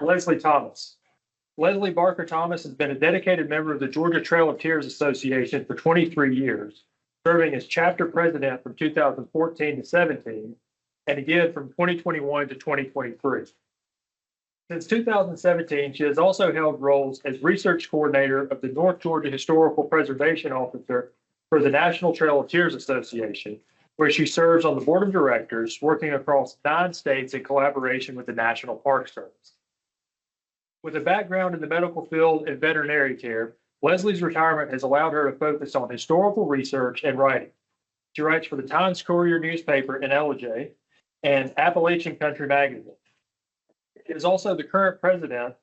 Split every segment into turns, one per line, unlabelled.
Leslie Thomas. Leslie Barker Thomas has been a dedicated member of the Georgia Trail of Tears Association for 23 years, serving as chapter president from 2014 to 17, and again from 2021 to 2023. Since 2017, she has also held roles as research coordinator of the North Georgia Historical Preservation Officer for the National Trail of Tears Association, where she serves on the board of directors, working across 9 states in collaboration with the National Park Service. With a background in the medical field and veterinary care, Leslie's retirement has allowed her to focus on historical research and writing. She writes for the Times Courier newspaper in Ellijay and Appalachian Country magazine. She is also the current president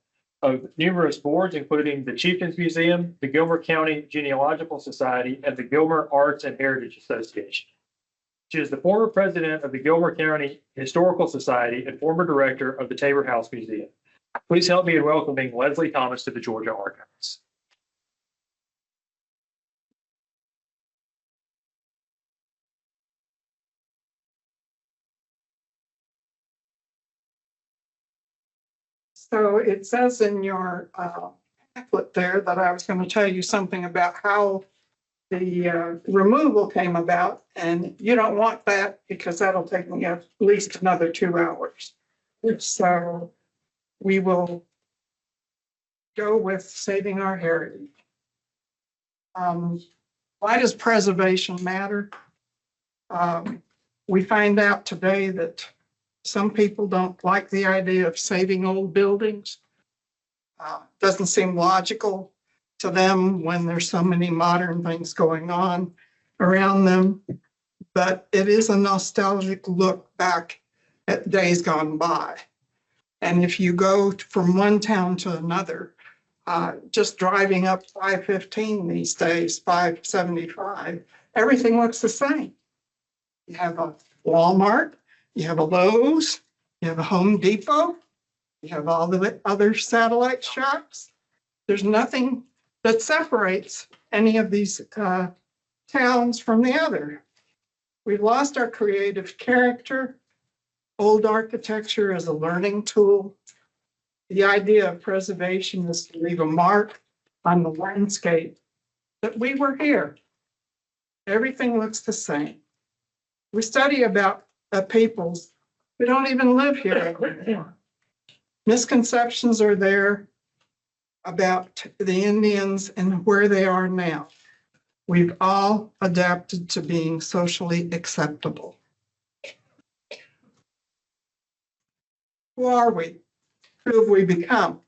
of numerous boards, including the Chieftains Museum, the Gilmer County Genealogical Society, and the Gilmer Arts and Heritage Association. She is the former president of the Gilmer County Historical Society and former director of the Tabor House Museum. Please help me in welcoming Leslie Thomas to the Georgia Archives.
So it says in your pamphlet there that I was going to tell you something about how the removal came about, and you don't want that because that'll take me at least another 2 hours. So we will go with saving our heritage. Why does preservation matter? We find out today that some people don't like the idea of saving old buildings. Doesn't seem logical to them when there's so many modern things going on around them. But it is a nostalgic look back at days gone by. And if you go from one town to another, just driving up 515 these days, 575, everything looks the same. You have a Walmart, you have a Lowe's, you have a Home Depot, you have all the other satellite shops. There's nothing that separates any of these towns from the other. We've lost our creative character. Old architecture is a learning tool. The idea of preservation is to leave a mark on the landscape that we were here. Everything looks the same. We study about peoples who don't even live here anymore. Misconceptions are there about the Indians and where they are now. We've all adapted to being socially acceptable. Who are we? Who have we become?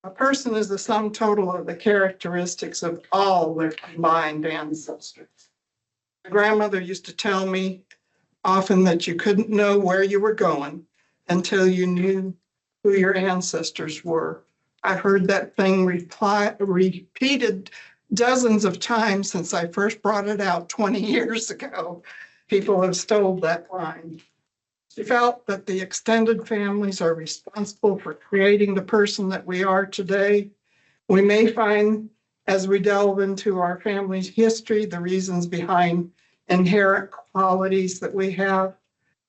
A person is the sum total of the characteristics of all their combined ancestors. My grandmother used to tell me often that you couldn't know where you were going until you knew who your ancestors were. I heard that thing repeated dozens of times since I first brought it out 20 years ago. People have stole that line. She felt that the extended families are responsible for creating the person that we are today. We may find, as we delve into our family's history, the reasons behind inherent qualities that we have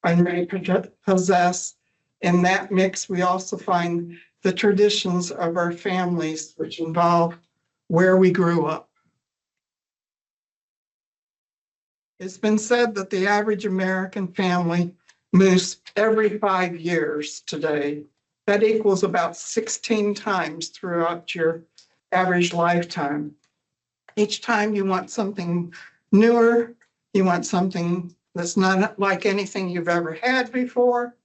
and may possess. In that mix, we also find the traditions of our families, which involve where we grew up. It's been said that the average American family moves every 5 years today. That equals about 16 times throughout your average lifetime. Each time you want something newer, you want something that's not like anything you've ever had before.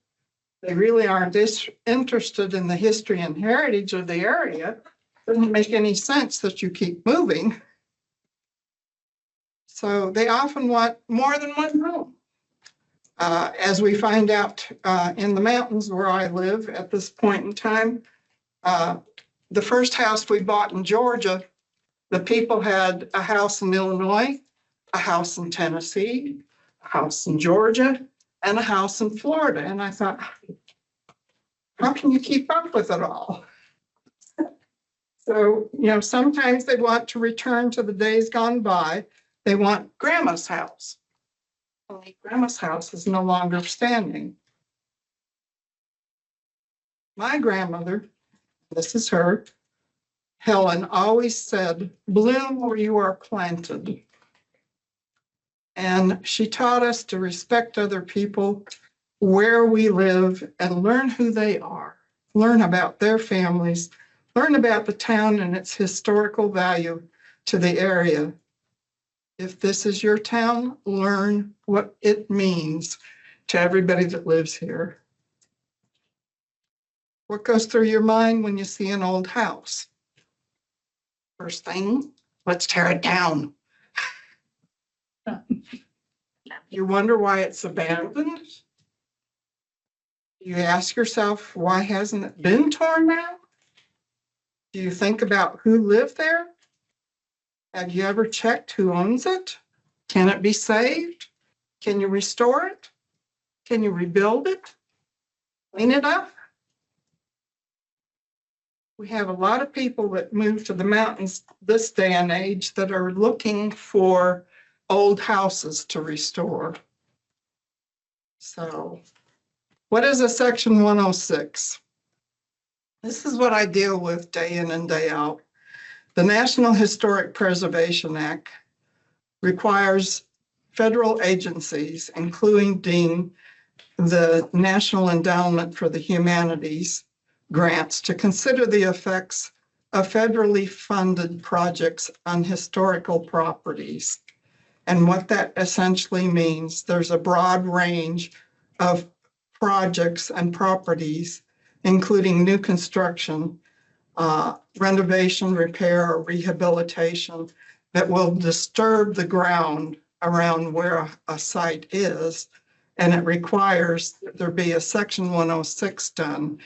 They really aren't interested in the history and heritage of the area. It doesn't make any sense that you keep moving. So they often want more than one home. As we find out in the mountains where I live at this point in time, the first house we bought in Georgia, the people had a house in Illinois, a house in Tennessee, a house in Georgia, and a house in Florida. And I thought, how can you keep up with it all? So, sometimes they want to return to the days gone by. They want grandma's house. Only grandma's house is no longer standing. My grandmother, this is her, Helen, always said, bloom where you are planted. And she taught us to respect other people where we live and learn who they are, learn about their families, learn about the town and its historical value to the area. If this is your town, learn what it means to everybody that lives here. What goes through your mind when you see an old house? First thing, let's tear it down. You wonder why it's abandoned? You ask yourself, why hasn't it been torn down? Do you think about who lived there? Have you ever checked who owns it? Can it be saved? Can you restore it? Can you rebuild it? Clean it up? We have a lot of people that move to the mountains this day and age that are looking for old houses to restore. So, what is a Section 106? This is what I deal with day in and day out. The National Historic Preservation Act requires federal agencies, including the National Endowment for the Humanities grants, to consider the effects of federally funded projects on historical properties. And what that essentially means, there's a broad range of projects and properties, including new construction, renovation, repair, or rehabilitation that will disturb the ground around where a site is. And it requires that there be a Section 106 done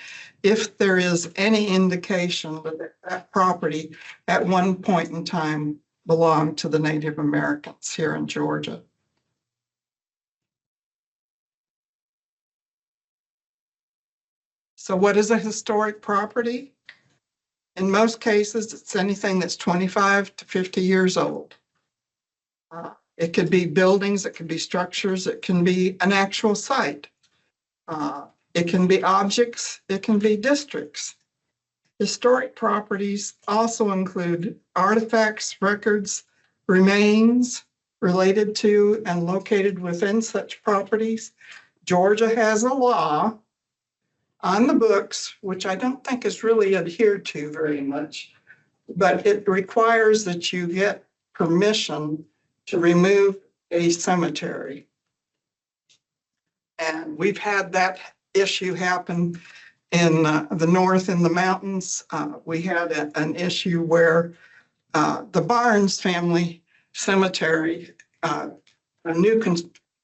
if there is any indication that that property at one point in time belonged to the Native Americans here in Georgia. So what is a historic property? In most cases, it's anything that's 25 to 50 years old. It could be buildings, it could be structures, it can be an actual site. It can be objects, it can be districts. Historic properties also include artifacts, records, remains related to and located within such properties. Georgia has a law on the books, which I don't think is really adhered to very much, but it requires that you get permission to remove a cemetery. And we've had that issue happen in the north in the mountains. We had an issue where the Barnes family cemetery, a new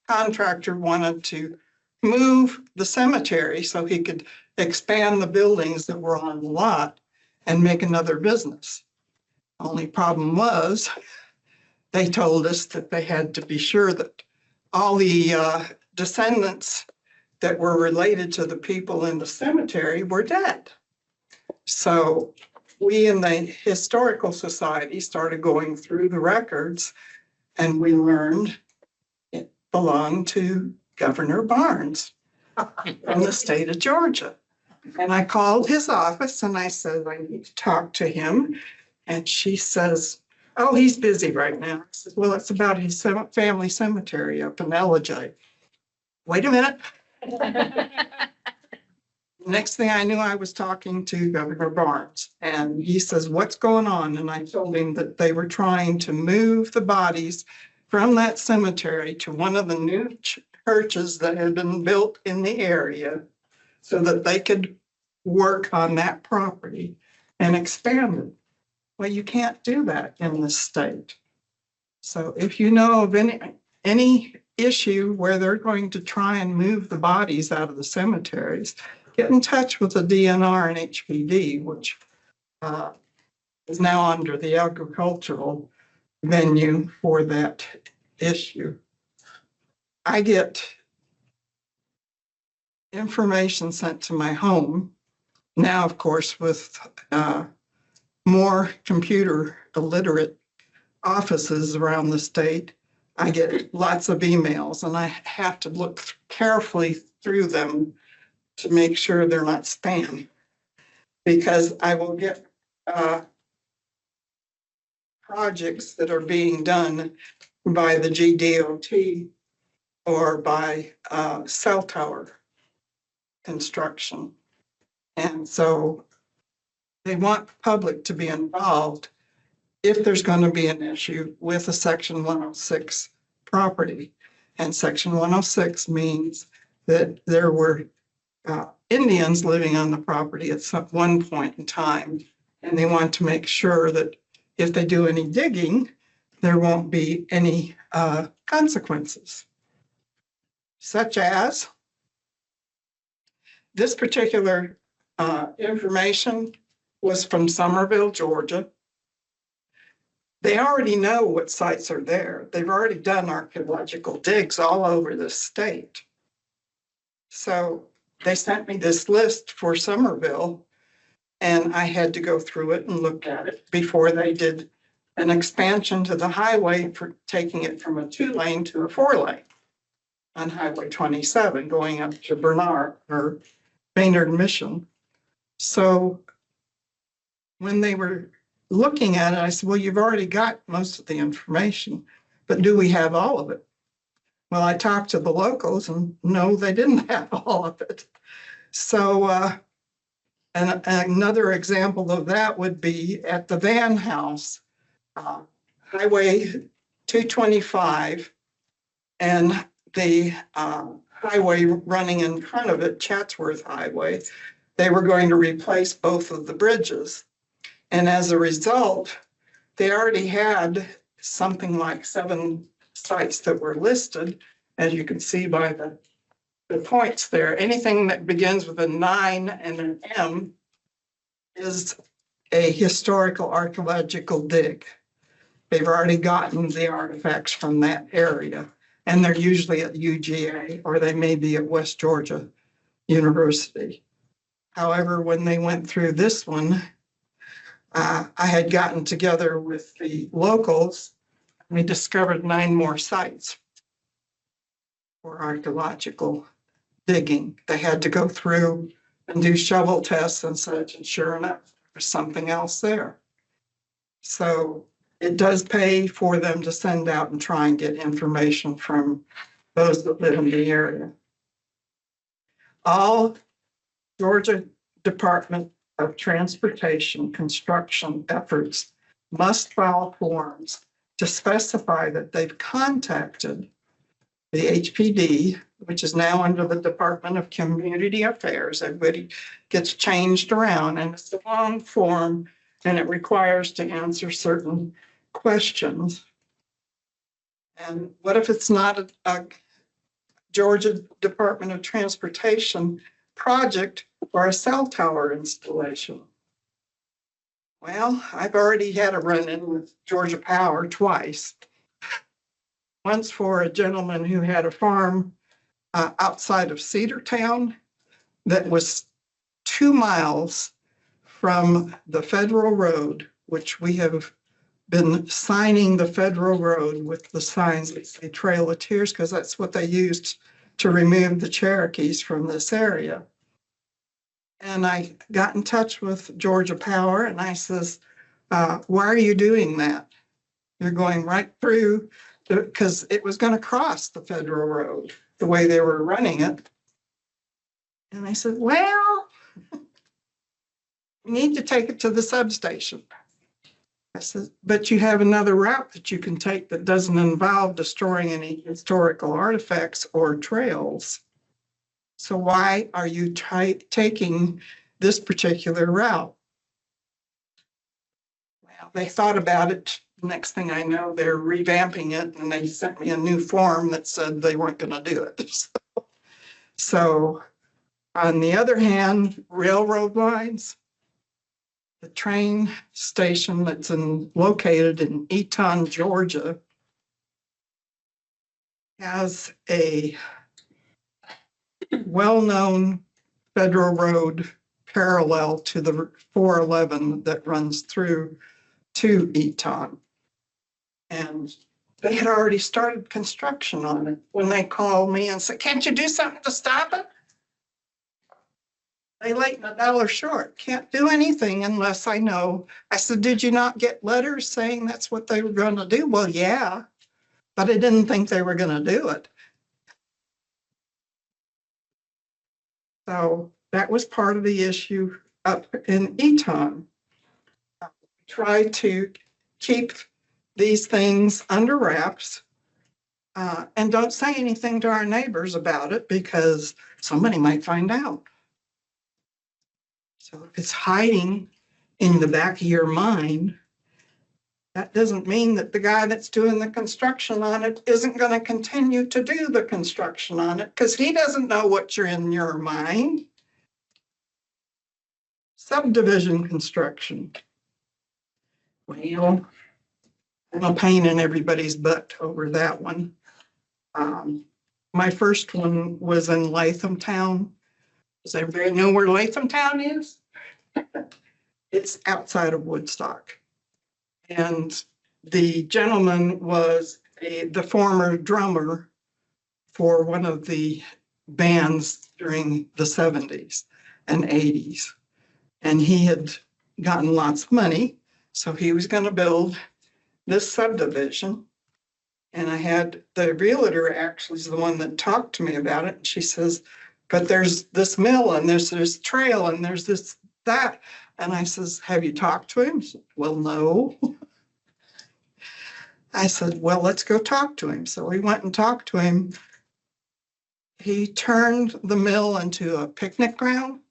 contractor wanted to move the cemetery so he could expand the buildings that were on the lot and make another business. Only problem was they told us that they had to be sure that all the descendants that were related to the people in the cemetery were dead. So we in the Historical Society started going through the records and we learned it belonged to Governor Barnes from the state of Georgia. And I called his office and I said, I need to talk to him. And she says, oh, he's busy right now. I said, well, it's about his family cemetery up in Ellijay. Wait a minute. Next thing I knew, I was talking to Governor Barnes and he says, what's going on? And I told him that they were trying to move the bodies from that cemetery to one of the new churches that had been built in the area so that they could work on that property and expand it. Well, you can't do that in this state. So if you know of any issue where they're going to try and move the bodies out of the cemeteries, get in touch with the DNR and HPD, which is now under the agricultural venue for that issue. I get information sent to my home. Now, of course, with more computer illiterate offices around the state, I get lots of emails and I have to look carefully through them to make sure they're not spam. because I will get projects that are being done by the GDOT or by cell tower construction. And so they want the public to be involved if there's going to be an issue with a Section 106 property. And Section 106 means that there were Indians living on the property at one point in time, and they want to make sure that if they do any digging, there won't be any consequences, such as this particular information was from Somerville, Georgia. They already know what sites are there. They've already done archaeological digs all over the state. So they sent me this list for Somerville, and I had to go through it and look at it before they did an expansion to the highway for taking it from a 2-lane to a 4-lane on Highway 27 going up to Bernard or Baynard Mission. So when they were looking at it, I said, well, you've already got most of the information, but do we have all of it? Well, I talked to the locals and no, they didn't have all of it. So, and another example of that would be at the Van House, Highway 225, and the highway running in front of it, Chatsworth Highway. They were going to replace both of the bridges. And as a result, they already had something like 7 sites that were listed, as you can see by the points there. Anything that begins with a 9 and an M is a historical archaeological dig. They've already gotten the artifacts from that area, and they're usually at UGA or they may be at West Georgia University. However, when they went through this one, I had gotten together with the locals. We discovered 9 more sites for archaeological digging. They had to go through and do shovel tests and such, and sure enough, there's something else there. So it does pay for them to send out and try and get information from those that live in the area. All Georgia Department of Transportation construction efforts must file forms to specify that they've contacted the HPD, which is now under the Department of Community Affairs. Everybody gets changed around, and it's a long form, and it requires to answer certain questions. And what if it's not a Georgia Department of Transportation project or a cell tower installation? Well, I've already had a run-in with Georgia Power twice. Once for a gentleman who had a farm outside of Cedartown that was 2 miles from the federal road, which we have been signing the federal road with the signs that say Trail of Tears, because that's what they used to remove the Cherokees from this area. And I got in touch with Georgia Power and I says, why are you doing that? You're going right through, because it was going to cross the federal road the way they were running it. And I said, well, we need to take it to the substation. I said, but you have another route that you can take that doesn't involve destroying any historical artifacts or trails. So why are you taking this particular route? Well, they thought about it. Next thing I know, they're revamping it, and they sent me a new form that said they weren't going to do it. So on the other hand, railroad lines, the train station that's located in Eaton, Georgia, has a well-known federal road parallel to the 411 that runs through to Eaton. And they had already started construction on it when they called me and said, can't you do something to stop it? They late $1 short. Can't do anything unless I know. I said, did you not get letters saying that's what they were going to do? Well, yeah, but I didn't think they were going to do it. So that was part of the issue up in Eton. Try to keep these things under wraps and don't say anything to our neighbors about it because somebody might find out. So if it's hiding in the back of your mind, that doesn't mean that the guy that's doing the construction on it isn't going to continue to do the construction on it because he doesn't know what's in your mind. Subdivision construction. Well, I'm a pain in everybody's butt over that one. My first one was in Latham Town. Does everybody know where Latham Town is? It's outside of Woodstock. And the gentleman was the former drummer for one of the bands during the 70s and 80s. And he had gotten lots of money. So he was going to build this subdivision. And I had the realtor actually is the one that talked to me about it. And she says, but there's this mill and there's this trail and there's this, that. And I says, have you talked to him? Said, well, no. I said, well, let's go talk to him. So we went and talked to him. He turned the mill into a picnic ground,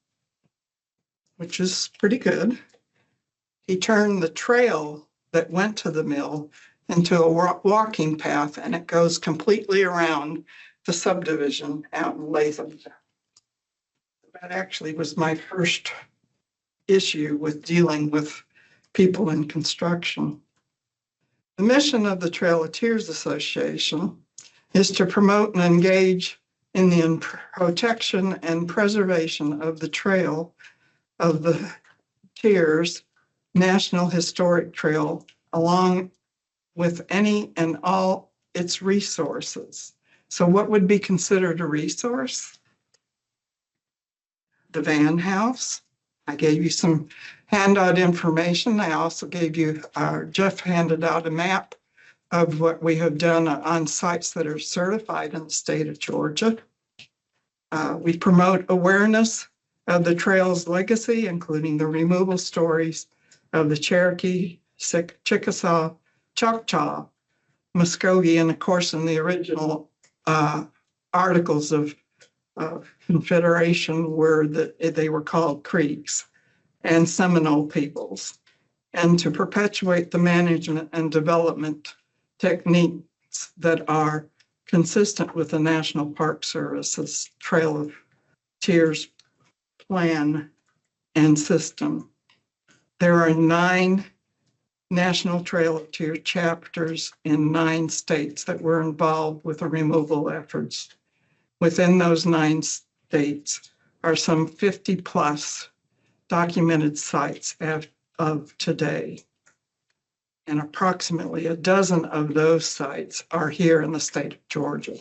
which is pretty good. He turned the trail that went to the mill into a walking path, and it goes completely around the subdivision out in Latham. That actually was my first issue with dealing with people in construction. The mission of the Trail of Tears Association is to promote and engage in the protection and preservation of the Trail of the Tears National Historic Trail, along with any and all its resources. So what would be considered a resource? The van house. I gave you some handout information. I also gave you, Jeff handed out a map of what we have done on sites that are certified in the state of Georgia. We promote awareness of the trail's legacy, including the removal stories of the Cherokee, Chickasaw, Choctaw, Muskogee, and of course in the original articles of Confederation were that they were called Creeks and Seminole peoples, and to perpetuate the management and development techniques that are consistent with the National Park Service's Trail of Tears plan and system. There are 9 National Trail of Tears chapters in 9 states that were involved with the removal efforts. Within those 9 states are some 50 plus documented sites of today. And approximately a dozen of those sites are here in the state of Georgia.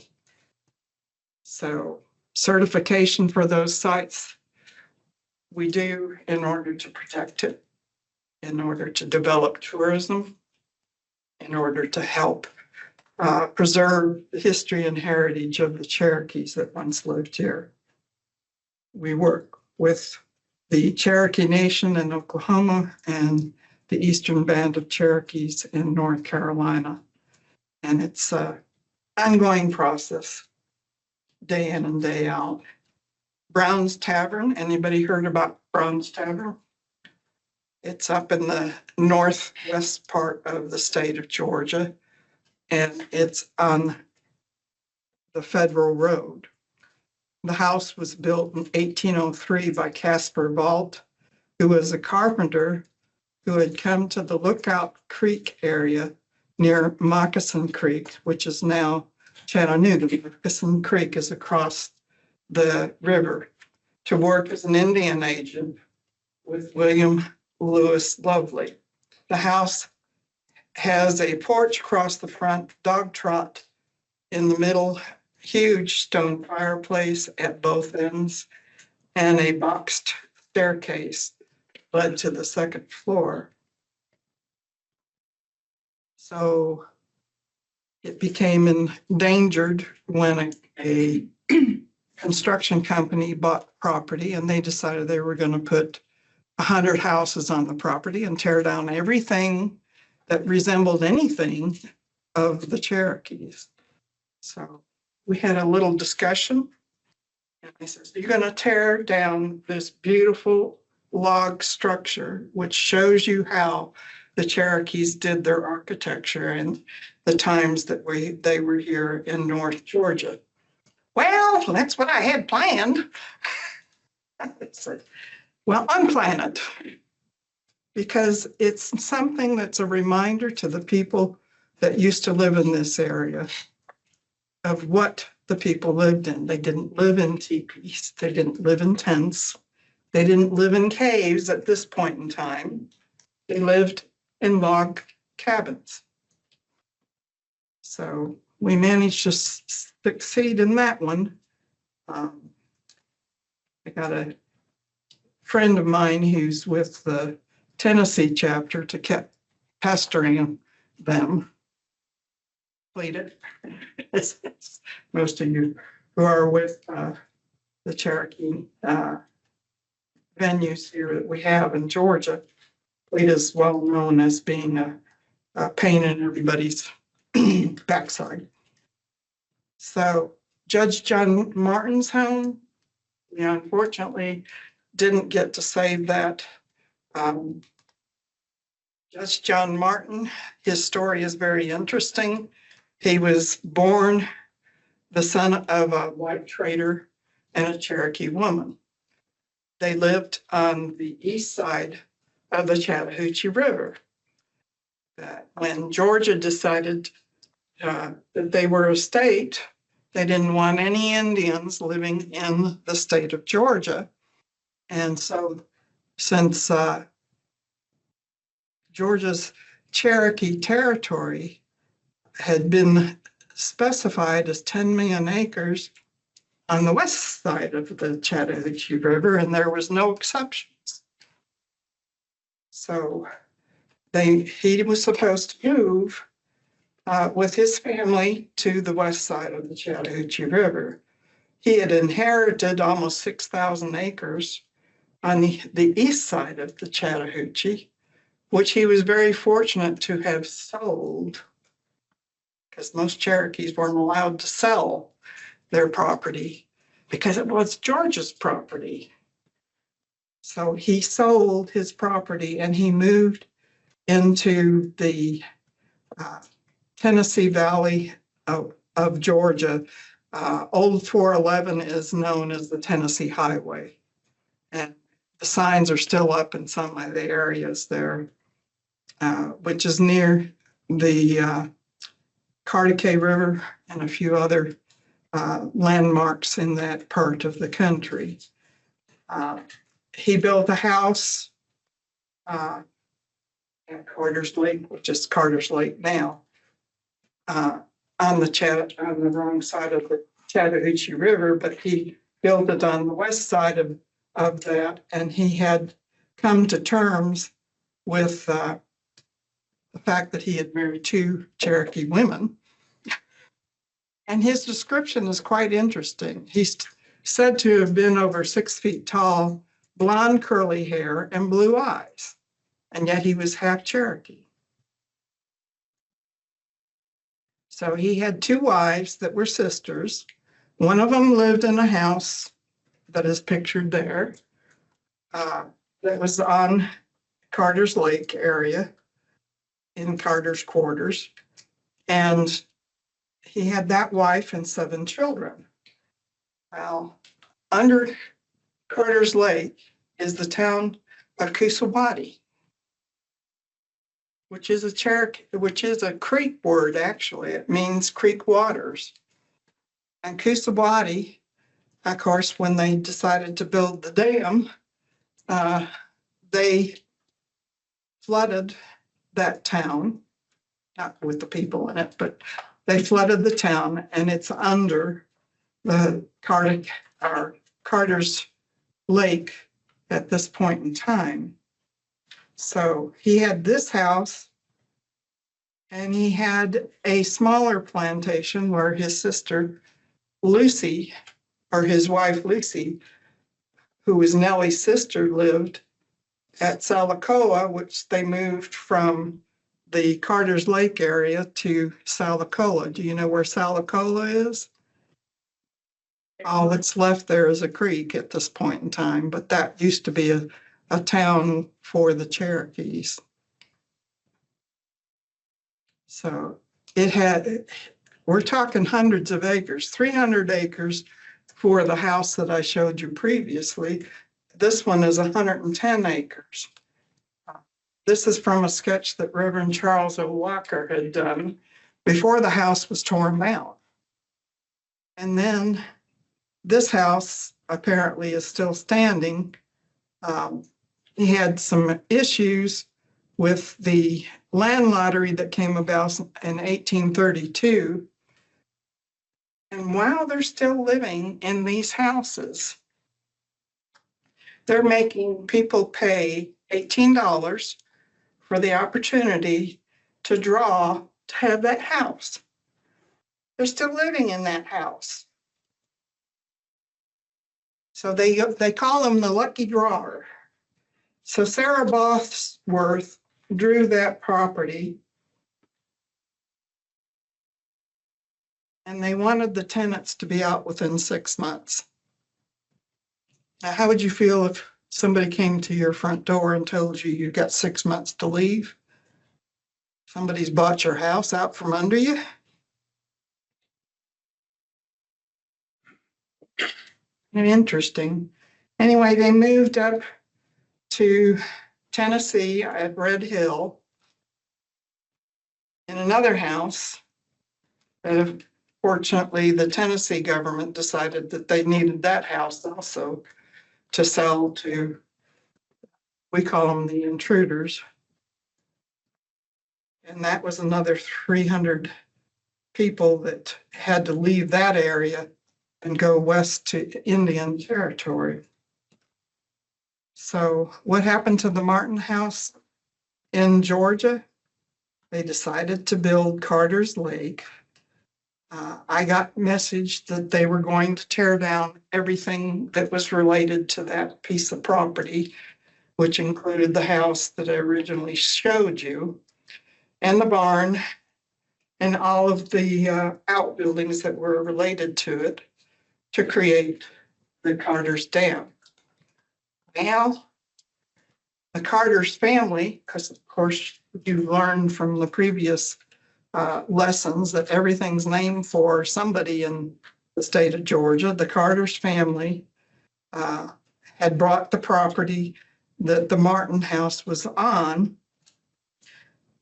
So certification for those sites we do in order to protect it, in order to develop tourism, in order to help preserve the history and heritage of the Cherokees that once lived here. We work with the Cherokee Nation in Oklahoma and the Eastern Band of Cherokees in North Carolina. And it's an ongoing process, day in and day out. Brown's Tavern, anybody heard about Brown's Tavern? It's up in the northwest part of the state of Georgia, and it's on the Federal Road. The house was built in 1803 by Casper Vault, who was a carpenter who had come to the Lookout Creek area near Moccasin Creek, which is now Chattanooga. Moccasin Creek is across the river, to work as an Indian agent with William Lewis Lovely. The house has a porch across the front, dog trot in the middle, huge stone fireplace at both ends. and a boxed staircase led to the second floor. So it became endangered when a construction company bought property, and they decided they were going to put 100 houses on the property and tear down everything that resembled anything of the Cherokees. So we had a little discussion. And I said, you're going to tear down this beautiful log structure, which shows you how the Cherokees did their architecture and the times that they were here in North Georgia. Well, that's what I had planned. I said, well, unplan it, because it's something that's a reminder to the people that used to live in this area of what the people lived in. They didn't live in teepees. They didn't live in tents. They didn't live in caves at this point in time. They lived in log cabins. So we managed to succeed in that one. I got a friend of mine who's with the Tennessee chapter to keep pestering them. Pleaded. Most of you who are with the Cherokee venues here that we have in Georgia, Plead is well known as being a pain in everybody's backside. So Judge John Martin's home, we unfortunately didn't get to save that. Judge John Martin, his story is very interesting. He was born the son of a white trader and a Cherokee woman. They lived on the east side of the Chattahoochee River. When Georgia decided that they were a state, they didn't want any Indians living in the state of Georgia. And so since Georgia's Cherokee territory had been specified as 10 million acres on the west side of the Chattahoochee River, and there was no exceptions. So he was supposed to move with his family to the west side of the Chattahoochee River. He had inherited almost 6,000 acres on the east side of the Chattahoochee, which he was very fortunate to have sold, because most Cherokees weren't allowed to sell their property because it was Georgia's property. So he sold his property and he moved into the Tennessee Valley of Georgia. Old 411 is known as the Tennessee Highway. And the signs are still up in some of the areas there, which is near the Cherokee River and a few other landmarks in that part of the country. He built a house at Carter's Lake, which is Carter's Lake now, on the wrong side of the Chattahoochee River, but he built it on the west side of that, and he had come to terms with the fact that he had married 2 Cherokee women. And his description is quite interesting. He's said to have been over 6 feet tall, blonde curly hair, and blue eyes. And yet he was half Cherokee. So he had 2 wives that were sisters. One of them lived in a house that is pictured there, that was on Carter's Lake area, in Carter's quarters. And he had that wife and 7 children. Well, under Carter's Lake is the town of Kusawati, which is a Creek word, actually. It means creek waters. And Kusawati, of course, when they decided to build the dam, they flooded that town, not with the people in it, but they flooded the town, and it's under the Carter's lake at this point in time. So he had this house and he had a smaller plantation where his sister Lucy, or his wife Lucy, who was Nellie's sister, lived at Salacoa, which they moved from the Carter's Lake area to Salacoa. Do you know where Salacoa is? All that's left there is a creek at this point in time, but that used to be a town for the Cherokees. So it had, we're talking hundreds of acres, 300 acres for the house that I showed you previously. This one is 110 acres. This is from a sketch that Reverend Charles O. Walker had done before the house was torn down. And then this house apparently is still standing. He had some issues with the land lottery that came about in 1832. And while they're still living in these houses, they're making people pay $18 for the opportunity to draw to have that house. They're still living in that house. So they call him the lucky drawer. So Sarah Bosworth drew that property. And they wanted the tenants to be out within 6 months. Now, how would you feel if somebody came to your front door and told you you got 6 months to leave? Somebody's bought your house out from under you? Interesting. Anyway, they moved up to Tennessee at Red Hill in another house. Fortunately, the Tennessee government decided that they needed that house also to sell to, we call them the intruders. And that was another 300 people that had to leave that area and go west to Indian Territory. So what happened to the Martin House in Georgia? They decided to build Carter's Lake. I got message that they were going to tear down everything that was related to that piece of property, which included the house that I originally showed you, and the barn, and all of the outbuildings that were related to it to create the Carter's Dam. Now, the Carter's family, because of course you learned from the previous lessons that everything's named for somebody in the state of Georgia. The Carter's family had brought the property that the Martin house was on,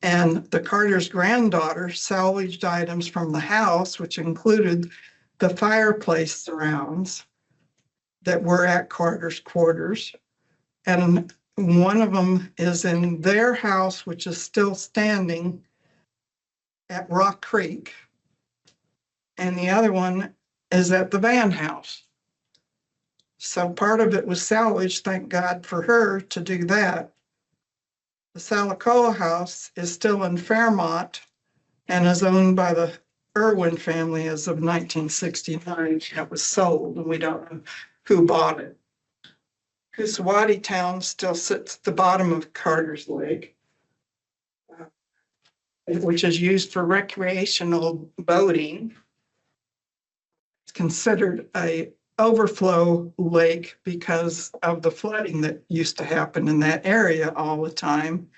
and the Carter's granddaughter salvaged items from the house, which included the fireplace surrounds that were at Carter's quarters. And one of them is in their house, which is still standing at Rock Creek, and the other one is at the Van House. So part of it was salvaged, thank God for her to do that. The Salacoa house is still in Fairmont and is owned by the Irwin family as of 1969. It was sold, and we don't know who bought it. Kusawati Town still sits at the bottom of Carter's Lake, which is used for recreational boating. It's considered a overflow lake because of the flooding that used to happen in that area all the time.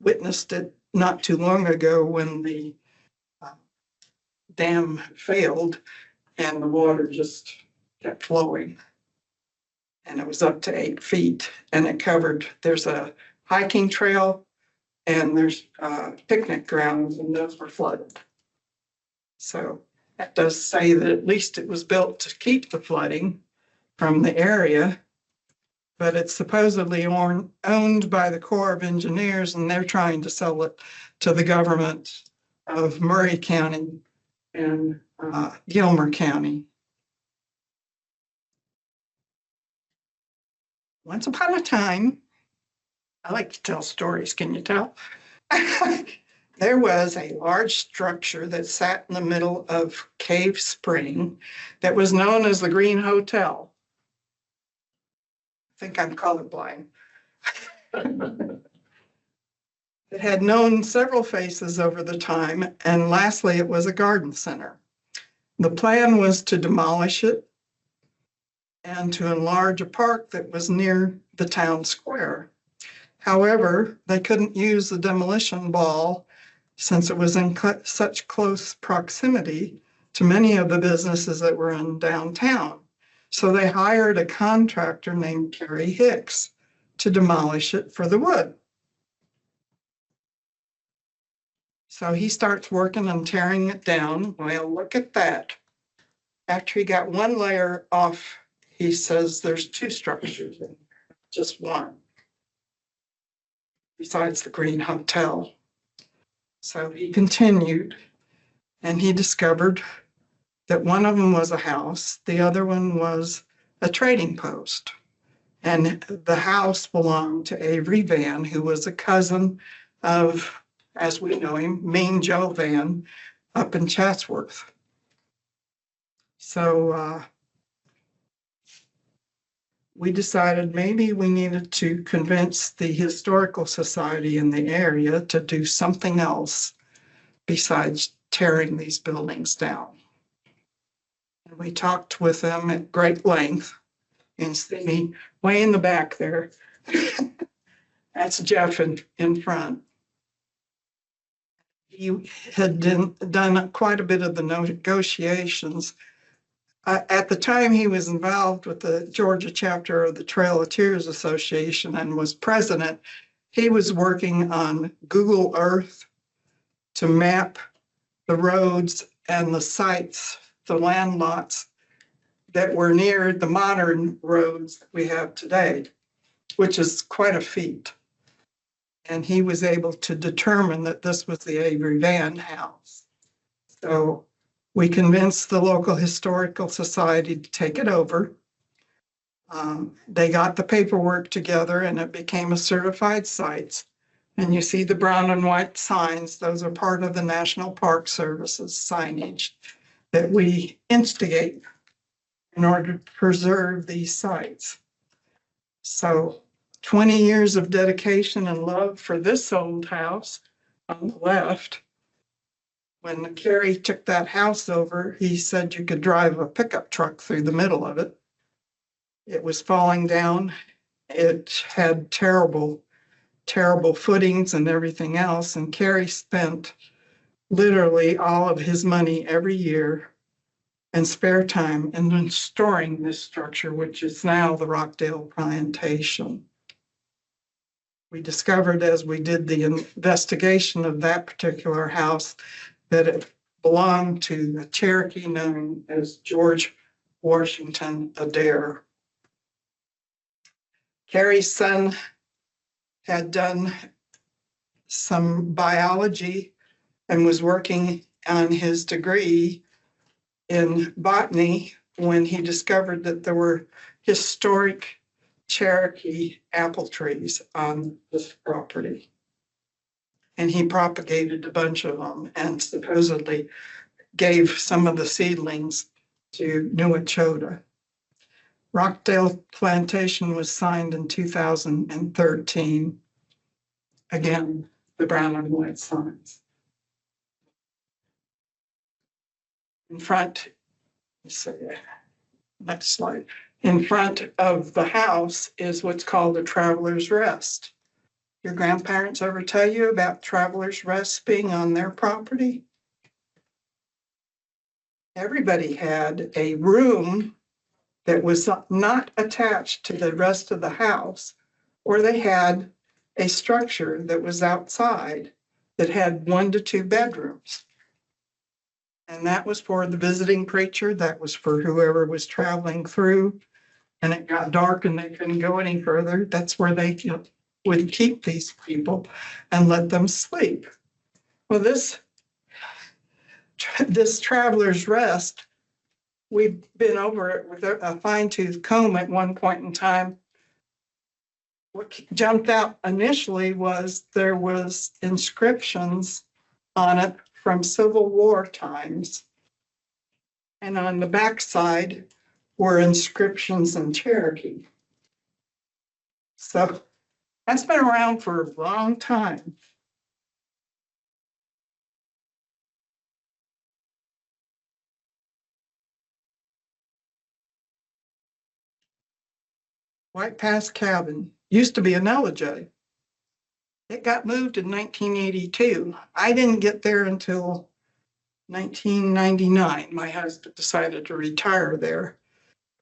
Witnessed it not too long ago when the dam failed and the water just kept flowing. And it was up to 8 feet, and it covered, there's a hiking trail and there's picnic grounds, and those were flooded. So that does say that at least it was built to keep the flooding from the area, but it's supposedly owned by the Corps of Engineers, and they're trying to sell it to the government of Murray County and Gilmer County. once upon a time, I like to tell stories, can you tell? There was a large structure that sat in the middle of Cave Spring that was known as the Green Hotel. I think I'm colorblind. It had known several faces over the time, and lastly, it was a garden center. The plan was to demolish it and to enlarge a park that was near the town square. However, they couldn't use the demolition ball since it was in such close proximity to many of the businesses that were in downtown. So they hired a contractor named Kerry Hicks to demolish it for the wood. So he starts working and tearing it down. Well, look at that. After he got one layer off, he says there's two structures in there, just one, besides the Green Hotel. So he continued, and he discovered that one of them was a house, the other one was a trading post. And the house belonged to Avery Van, who was a cousin of, as we know him, Mean Joe Van up in Chatsworth. So we decided maybe we needed to convince the Historical Society in the area to do something else besides tearing these buildings down. And we talked with them at great length. And see me way in the back there. That's Jeff in front. He had done quite a bit of the negotiations. At the time, he was involved with the Georgia chapter of the Trail of Tears Association and was president. He was working on Google Earth to map the roads and the sites, the land lots that were near the modern roads that we have today, which is quite a feat. And he was able to determine that this was the Avery Van house. So we convinced the local historical society to take it over. They got the paperwork together and it became a certified site. And you see the brown and white signs, those are part of the National Park Service's signage that we instigate in order to preserve these sites. So 20 years of dedication and love for this old house on the left. When Kerry took that house over, he said you could drive a pickup truck through the middle of it. It was falling down. It had terrible, terrible footings and everything else. And Kerry spent literally all of his money every year and spare time in restoring this structure, which is now the Rockdale Plantation. We discovered as we did the investigation of that particular house that it belonged to a Cherokee known as George Washington Adair. Kerry's son had done some biology and was working on his degree in botany when he discovered that there were historic Cherokee apple trees on this property. And he propagated a bunch of them and supposedly gave some of the seedlings to New Echota. Rockdale Plantation was signed in 2013. Again, the brown and white signs. In front, let's see, next slide. In front of the house is what's called a Traveler's Rest. Your grandparents ever tell you about Traveler's Rest being on their property? Everybody had a room that was not attached to the rest of the house, or they had a structure that was outside that had 1 to 2 bedrooms. And that was for the visiting preacher. That was for whoever was traveling through. And it got dark and they couldn't go any further. That's where they would keep these people and let them sleep. Well, this Traveler's Rest, we've been over it with a fine-tooth comb at one point in time. what jumped out initially was there was inscriptions on it from Civil War times. And on the backside were inscriptions in Cherokee. So that's been around for a long time. White Pass Cabin used to be an LJ. It got moved in 1982. I didn't get there until 1999. My husband decided to retire there.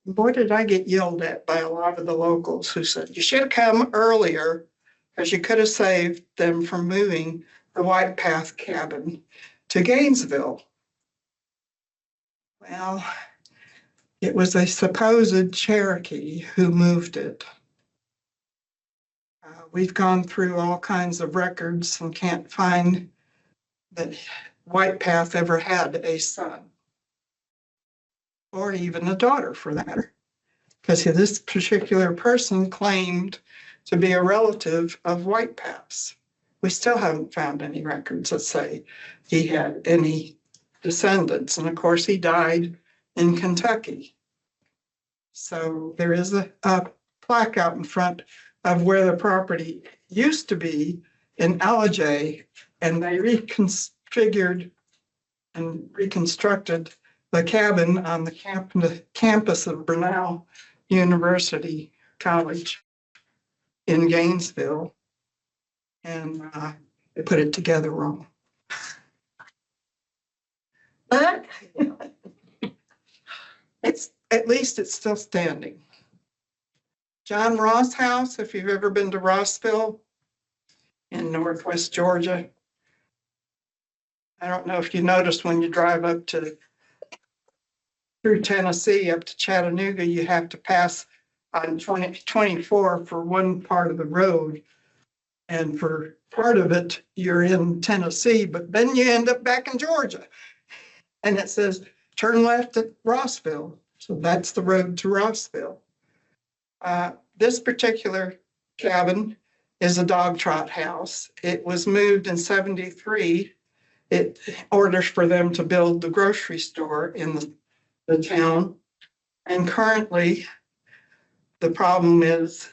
Boy, did I get yelled at by a lot of the locals who said, you should have come earlier because you could have saved them from moving the White Path Cabin to Gainesville. Well, it was a supposed Cherokee who moved it. We've gone through all kinds of records and can't find that White Path ever had a son, or even a daughter for that matter, because this particular person claimed to be a relative of White Path's. We still haven't found any records that say he had any descendants. And of course, he died in Kentucky. So there is a plaque out in front of where the property used to be in LJ, and they reconfigured and reconstructed the cabin on the campus of Brenau University College in Gainesville, and they put it together wrong. But at least it's still standing. John Ross House, if you've ever been to Rossville in Northwest Georgia. I don't know if you noticed when you drive up through Tennessee up to Chattanooga, you have to pass on 24 for one part of the road. And for part of it, you're in Tennessee, but then you end up back in Georgia. And it says, turn left at Rossville. So that's the road to Rossville. This particular cabin is a dog trot house. It was moved in 73. It orders for them to build the grocery store in the town. And currently, the problem is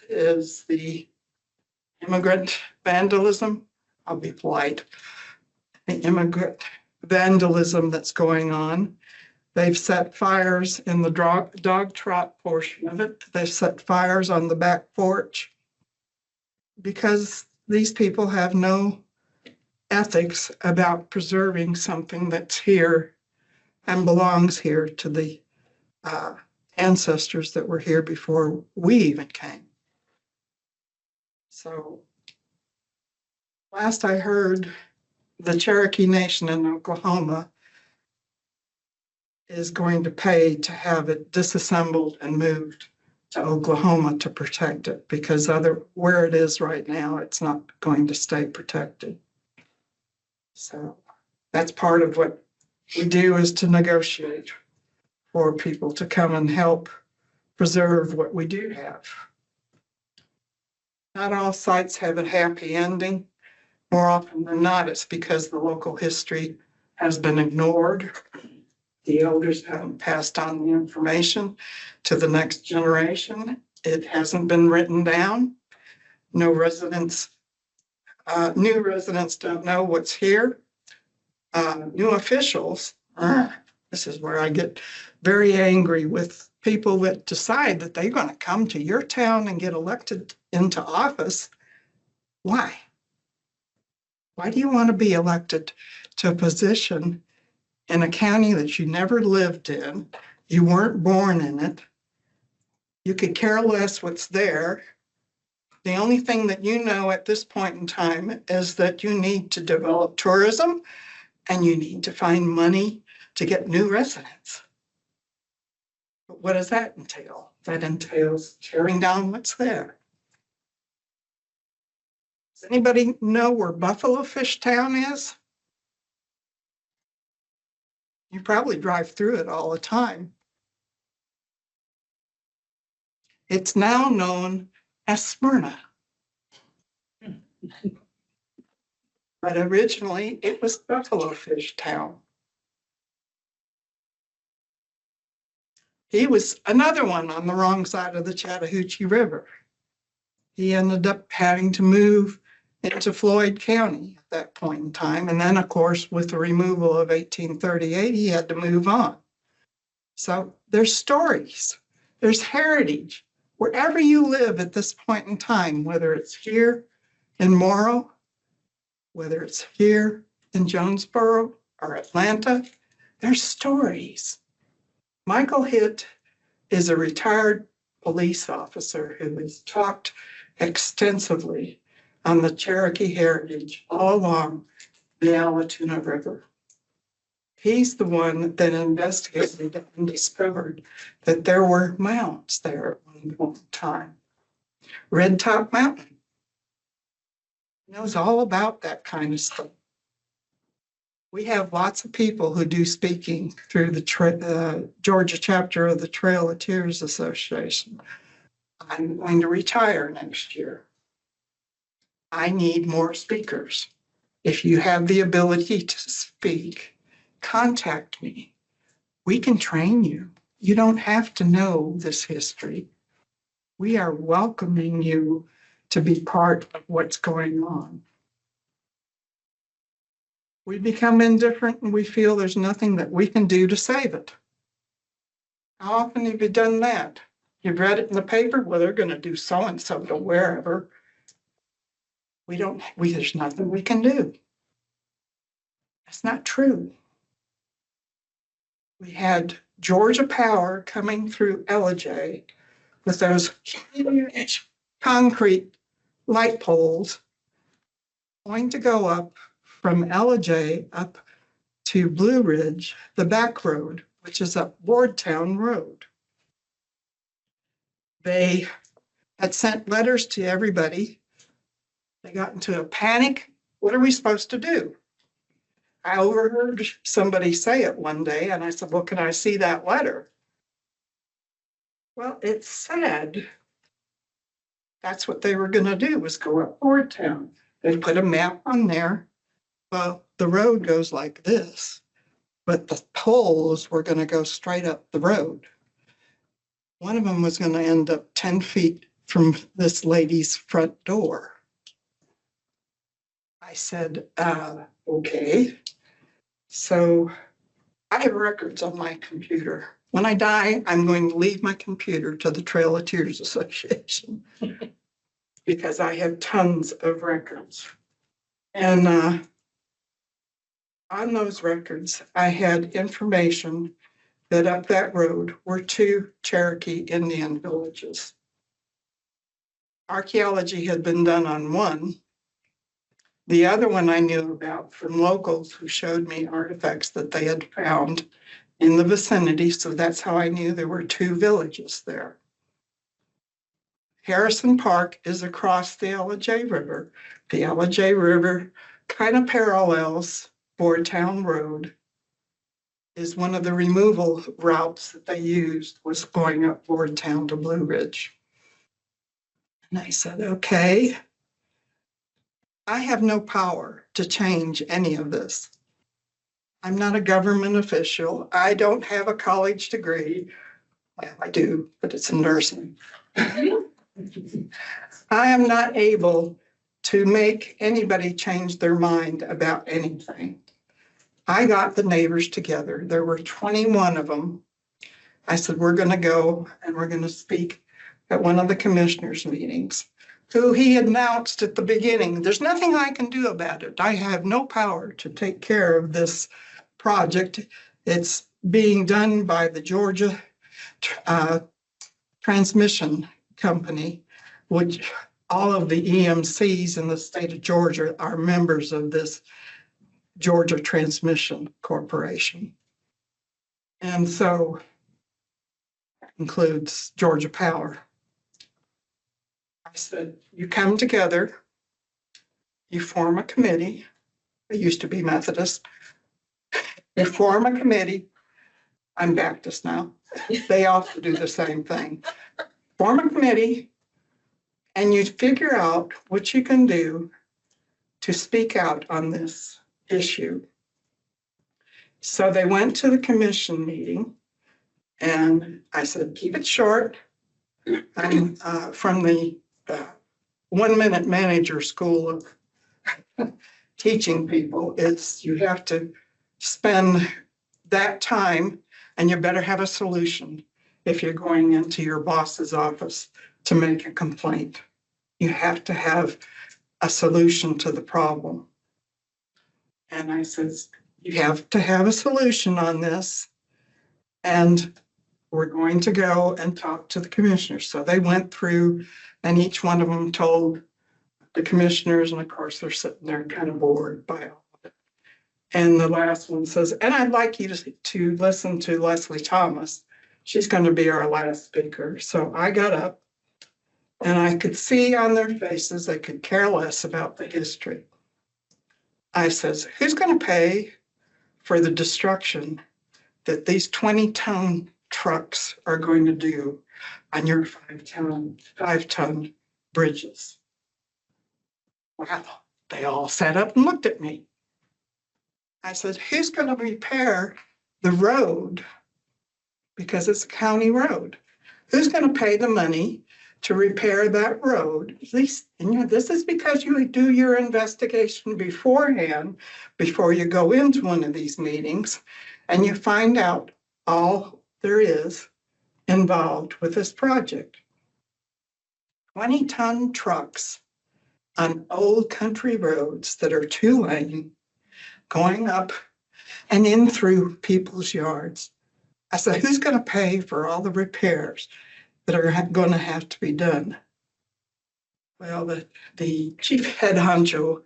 the immigrant vandalism. I'll be polite. The immigrant vandalism that's going on. They've set fires in the dog trot portion of it. They've set fires on the back porch because these people have no ethics about preserving something that's here and belongs here to the ancestors that were here before we even came. So last I heard, the Cherokee Nation in Oklahoma is going to pay to have it disassembled and moved to Oklahoma to protect it, because where it is right now, it's not going to stay protected. So that's part of what we do, is to negotiate for people to come and help preserve what we do have. Not all sites have a happy ending. More often than not, it's because the local history has been ignored. The elders haven't passed on the information to the next generation. It hasn't been written down. No residents, new residents don't know what's here. New officials, this is where I get very angry with people that decide that they're going to come to your town and get elected into office. Why? Why do you want to be elected to a position in a county that you never lived in? You weren't born in it. You could care less what's there. The only thing that you know at this point in time is that you need to develop tourism and you need to find money to get new residents. But what does that entail? That entails tearing down what's there. Does anybody know where Buffalo Fish Town is? You probably drive through it all the time. It's now known as Smyrna. But originally it was Buffalo Fish Town. He was another one on the wrong side of the Chattahoochee River. He ended up having to move into Floyd County at that point in time. And then, of course, with the removal of 1838, he had to move on. So there's stories, there's heritage. Wherever you live at this point in time, whether it's here in Morrow, whether it's here in Jonesboro or Atlanta, there's stories. Michael Hitt is a retired police officer who has talked extensively on the Cherokee heritage all along the Allatoona River. He's the one that investigated and discovered that there were mounds there at one point in time. Red Top Mountain. He knows all about that kind of stuff. We have lots of people who do speaking through the Georgia chapter of the Trail of Tears Association. I'm going to retire next year. I need more speakers. If you have the ability to speak, contact me. We can train you. You don't have to know this history. We are welcoming you to be part of what's going on. We become indifferent and we feel there's nothing that we can do to save it. How often have you done that? You've read it in the paper, well, they're going to do so-and-so to wherever. There's nothing we can do. That's not true. We had Georgia Power coming through Ellijay with those huge concrete light poles going to go up from Ellijay up to Blue Ridge, the back road, which is up Wardtown Road. They had sent letters to everybody. They got into a panic. What are we supposed to do? I overheard somebody say it one day, and I said, well, can I see that letter? Well, it said that's what they were going to do, was go up Wardtown. They put a map on there. Well, the road goes like this, but the poles were going to go straight up the road. One of them was going to end up 10 feet from this lady's front door. I said, okay. So I have records on my computer. When I die, I'm going to leave my computer to the Trail of Tears Association because I have tons of records. And on those records, I had information that up that road were 2 Cherokee Indian villages. Archaeology had been done on one. The other one I knew about from locals who showed me artifacts that they had found in the vicinity, so that's how I knew there were 2 villages there. Harrison Park is across the Ellijay River. The Ellijay River kind of parallels Wardtown Road. Is one of the removal routes that they used was going up Wardtown to Blue Ridge. And I said, okay, I have no power to change any of this. I'm not a government official. I don't have a college degree. Well, I do, but it's in nursing. I am not able to make anybody change their mind about anything. I got the neighbors together. There were 21 of them. I said, we're going to go and we're going to speak at one of the commissioners' meetings, who he announced at the beginning, there's nothing I can do about it. I have no power to take care of this project. It's being done by the Georgia Transmission Company, which all of the EMCs in the state of Georgia are members of this Georgia Transmission Corporation. And so includes Georgia Power. I said, you come together, you form a committee. I used to be Methodist. You form a committee. I'm Baptist now. They also do the same thing. Form a committee and you figure out what you can do to speak out on this issue. So they went to the commission meeting, and I said, keep it short. I'm from the 1 Minute Manager School of teaching people. It's you have to spend that time, and you better have a solution if you're going into your boss's office to make a complaint. You have to have a solution to the problem. And I says, you have to have a solution on this, and we're going to go and talk to the commissioners. So they went through, and each one of them told the commissioners, and of course they're sitting there kind of bored by all of it. And the last one says, and I'd like you to listen to Leslie Thomas. She's going to be our last speaker. So I got up, and I could see on their faces they could care less about the history. I says, who's going to pay for the destruction that these 20-ton trucks are going to do on your 5-ton bridges? Well, they all sat up and looked at me. I said, who's going to repair the road? Because it's a county road. Who's going to pay the money to repair that road? At least, and this is because you do your investigation beforehand, before you go into one of these meetings, and you find out all there is involved with this project. 20-ton trucks on old country roads that are 2-lane going up and in through people's yards. I said, who's going to pay for all the repairs that are going to have to be done? Well, the chief head honcho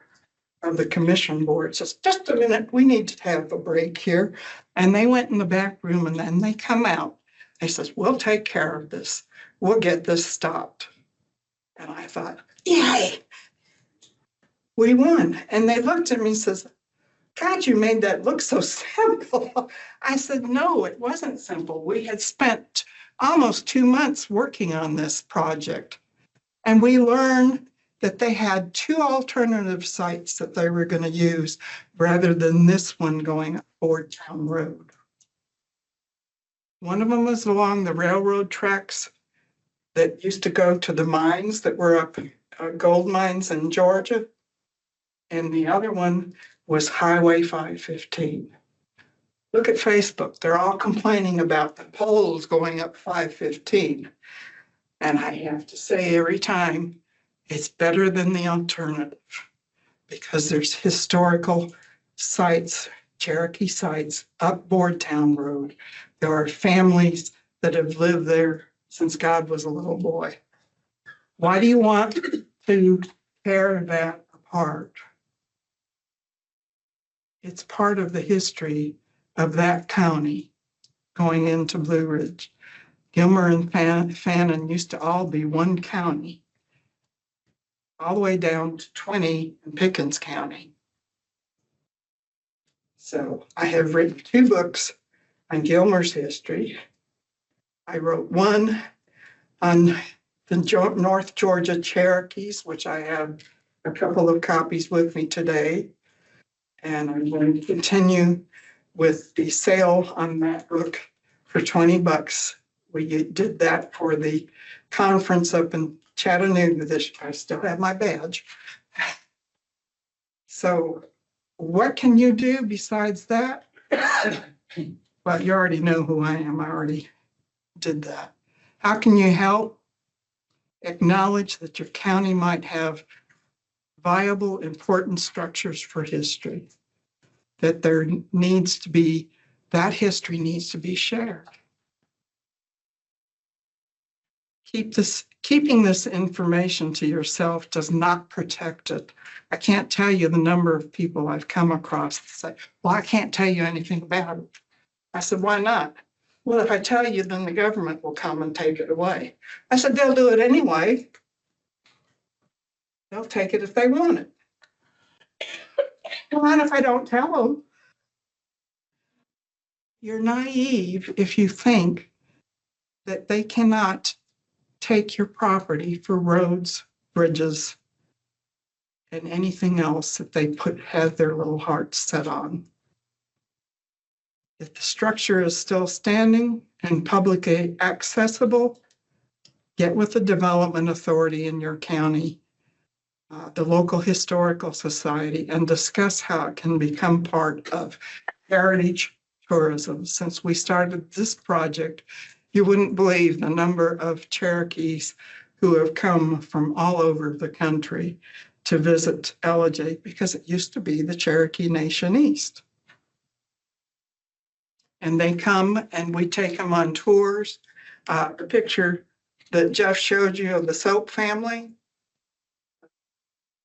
of the commission board says, just a minute, we need to have a break here. And they went in the back room, and then they come out. They says, we'll take care of this. We'll get this stopped. And I thought, yay, we won. And they looked at me and says, God, you made that look so simple. I said, no, it wasn't simple. We had spent almost 2 months working on this project. And we learned that they had 2 alternative sites that they were going to use rather than this one going up Ford Town Road. One of them was along the railroad tracks that used to go to the mines that were up, gold mines in Georgia. And the other one was Highway 515. Look at Facebook. They're all complaining about the poles going up 515. And I have to say every time, it's better than the alternative, because there's historical sites, Cherokee sites up Boardtown Road. There are families that have lived there since God was a little boy. Why do you want to tear that apart? It's part of the history of that county going into Blue Ridge. Gilmer and Fannin used to all be one county, all the way down to 20 in Pickens County. So I have written 2 books on Gilmer's history. I wrote one on the North Georgia Cherokees, which I have a couple of copies with me today. And I'm going to continue with the sale on that book for $20. We did that for the conference up in Chattanooga. I still have my badge. So what can you do besides that? Well, you already know who I am. I already did that. How can you help? Acknowledge that your county might have viable, important structures for history, that there needs to be, that history needs to be shared. Keeping this information to yourself does not protect it. I can't tell you the number of people I've come across that say, well, I can't tell you anything about it. I said, why not? Well, if I tell you, then the government will come and take it away. I said, they'll do it anyway. They'll take it if they want it. Well, if I don't tell them? You're naive if you think that they cannot take your property for roads, bridges, and anything else that they have their little hearts set on. If the structure is still standing and publicly accessible, get with the development authority in your county, the local historical society, and discuss how it can become part of heritage tourism. Since we started this project, you wouldn't believe the number of Cherokees who have come from all over the country to visit Ellijay, because it used to be the Cherokee Nation East. And they come and we take them on tours. The picture that Jeff showed you of the Soap family,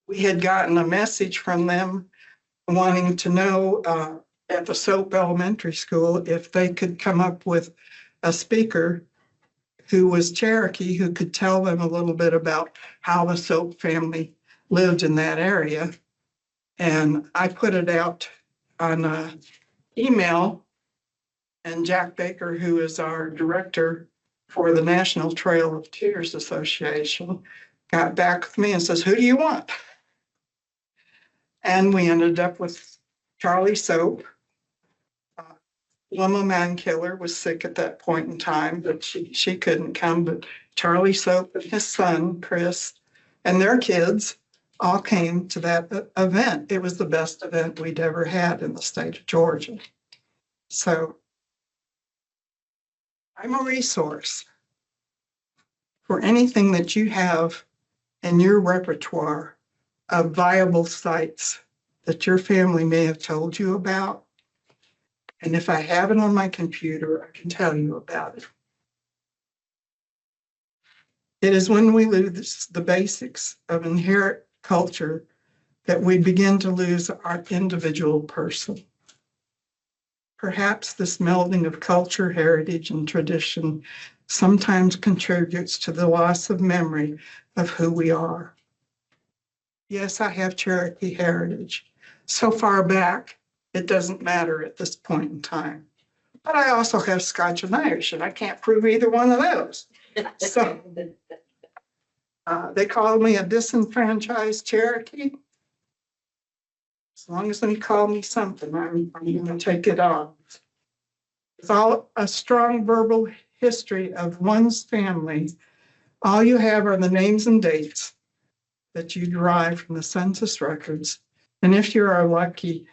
we had gotten a message from them wanting to know at the Soap Elementary School if they could come up with a speaker who was Cherokee, who could tell them a little bit about how the Soap family lived in that area. And I put it out on an email, and Jack Baker, who is our director for the National Trail of Tears Association, got back with me and says, "Who do you want?" And we ended up with Charlie Soap. Wilma Mankiller was sick at that point in time, but she couldn't come. But Charlie Soap and his son, Chris, and their kids all came to that event. It was the best event we'd ever had in the state of Georgia. So I'm a resource for anything that you have in your repertoire of viable sites that your family may have told you about. And if I have it on my computer, I can tell you about it. It is when we lose the basics of inherent culture that we begin to lose our individual person. Perhaps this melding of culture, heritage, and tradition sometimes contributes to the loss of memory of who we are. Yes, I have Cherokee heritage. So far back, it doesn't matter at this point in time. But I also have Scotch and Irish, and I can't prove either one of those. So they call me a disenfranchised Cherokee. As long as they call me something, I'm going to take it on. Without a strong verbal history of one's family, all you have are the names and dates that you derive from the census records. And if you are lucky,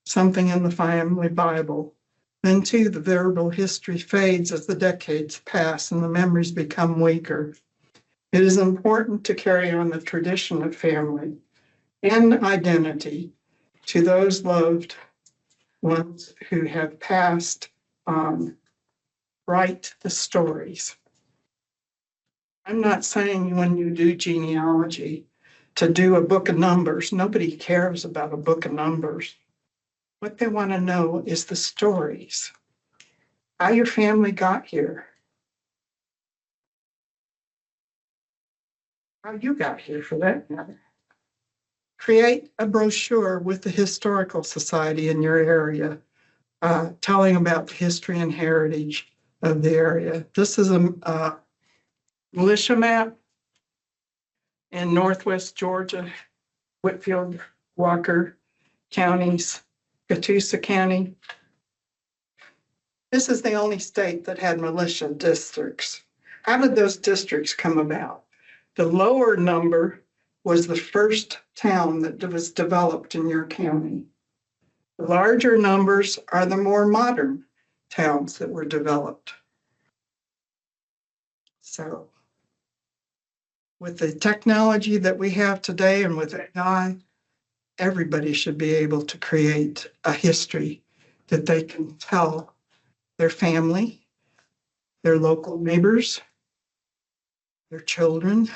something in the family Bible. Then too, the verbal history fades as the decades pass and the memories become weaker. It is important to carry on the tradition of family and identity to those loved ones who have passed on. Write the stories. I'm not saying when you do genealogy to do a book of numbers. Nobody cares about a book of numbers. What they want to know is the stories, how your family got here, how you got here for that matter. Create a brochure with the Historical Society in your area, telling about the history and heritage of the area. This is a militia map in Northwest Georgia, Whitfield, Walker counties, Catoosa County. This is the only state that had militia districts. How did those districts come about? The lower number was the first town that was developed in your county. The larger numbers are the more modern towns that were developed. So with the technology that we have today and with AI, everybody should be able to create a history that they can tell their family, their local neighbors, their children,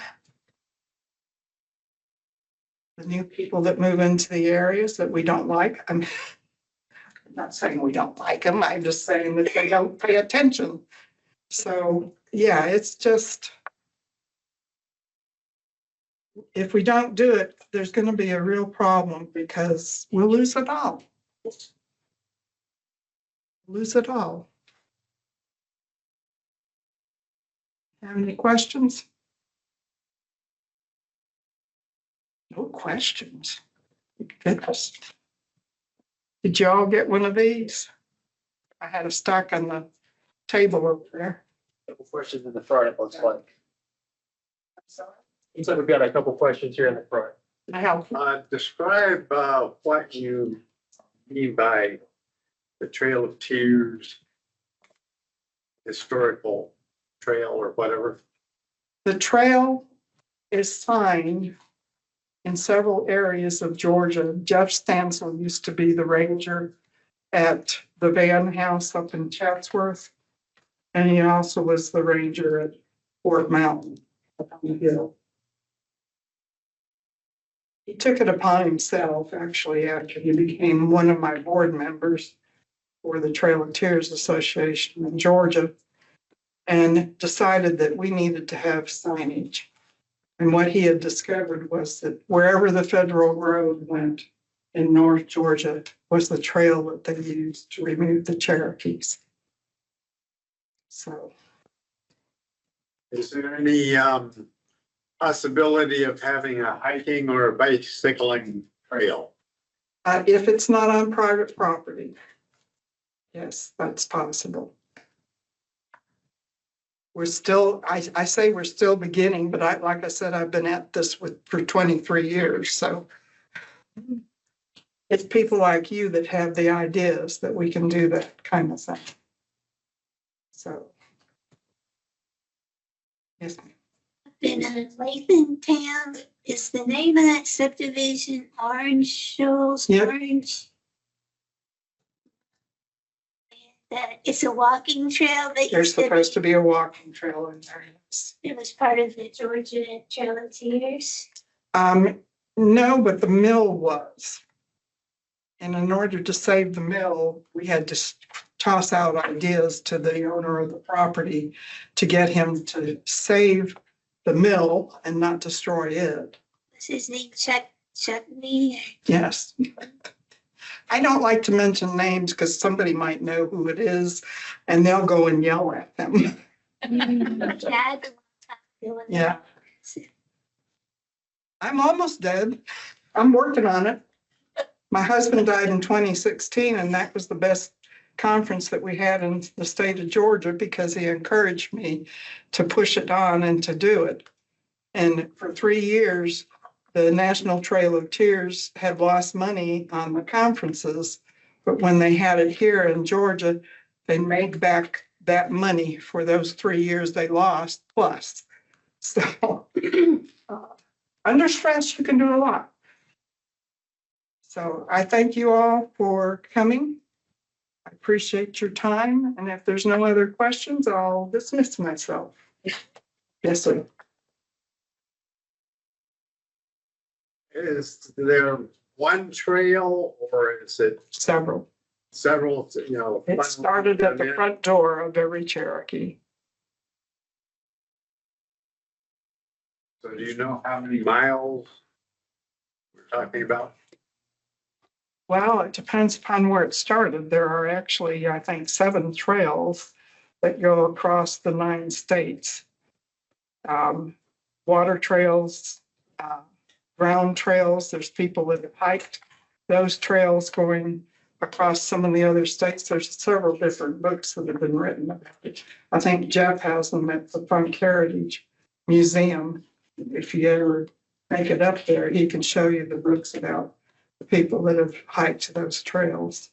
the new people that move into the areas that we don't like. I'm not saying we don't like them. I'm just saying that they don't pay attention. So yeah, it's just, if we don't do it, there's going to be a real problem because we'll lose it all. Lose it all. Have any questions? No questions. Goodness. Did you all get one of these? I had a stack on the table over there.
Couple questions in the front, it looks like. Looks like we've got a couple questions here in the front.
I have,
Describe what you mean by the Trail of Tears historical trail or whatever.
the trail is signed in several areas of Georgia. Jeff Stansel used to be the ranger at the Van House up in Chatsworth. And he also was the ranger at Fort Mountain up on the hill. He took it upon himself, actually, after he became one of my board members for the Trail of Tears Association in Georgia, and decided that we needed to have signage. And what he had discovered was that wherever the federal road went in North Georgia was the trail that they used to remove the Cherokees. So,
Is there any possibility of having a hiking or a bicycling trail?
if it's not on private property, yes, that's possible. We're still, I say we're still beginning, but like I said, I've been at this for 23 years, so. It's people like you that have the ideas that we can do that kind of thing. So. Yes, ma'am.
In Lathan Town, is the name of that subdivision Orange Shoals?
Yep.
Orange? That it's a walking trail that
There's supposed to be a walking trail in there. Yes.
it was part of the Georgia Trail of Tears.
No, but the mill was. And in order to save the mill, we had to toss out ideas to the owner of the property to get him to save the mill and not destroy it.
Was his name Chutney?
Yes. I don't like to mention names because somebody might know who it is and they'll go and yell at them. Yeah. I'm almost dead. I'm working on it. My husband died in 2016, and that was the best conference that we had in the state of Georgia because he encouraged me to push it on and to do it. And for 3 years, the National Trail of Tears had lost money on the conferences, but when they had it here in Georgia, they made back that money for those 3 years they lost plus. So under stress, you can do a lot. So I thank you all for coming. I appreciate your time. And if there's no other questions, I'll dismiss myself. Yes, sir.
Is there one trail or is it
Several.
several,
It started at the front door of every Cherokee.
So do you know how many miles we're talking about?
Well, it depends upon where it started. There are actually, I think, 7 trails that go across the 9 states. Water trails, ground trails. There's people that have hiked those trails going across some of the other states. There's several different books that have been written about it. I think Jeff has them at the Funk Heritage Museum. If you ever make it up there, he can show you the books about the people that have hiked those trails.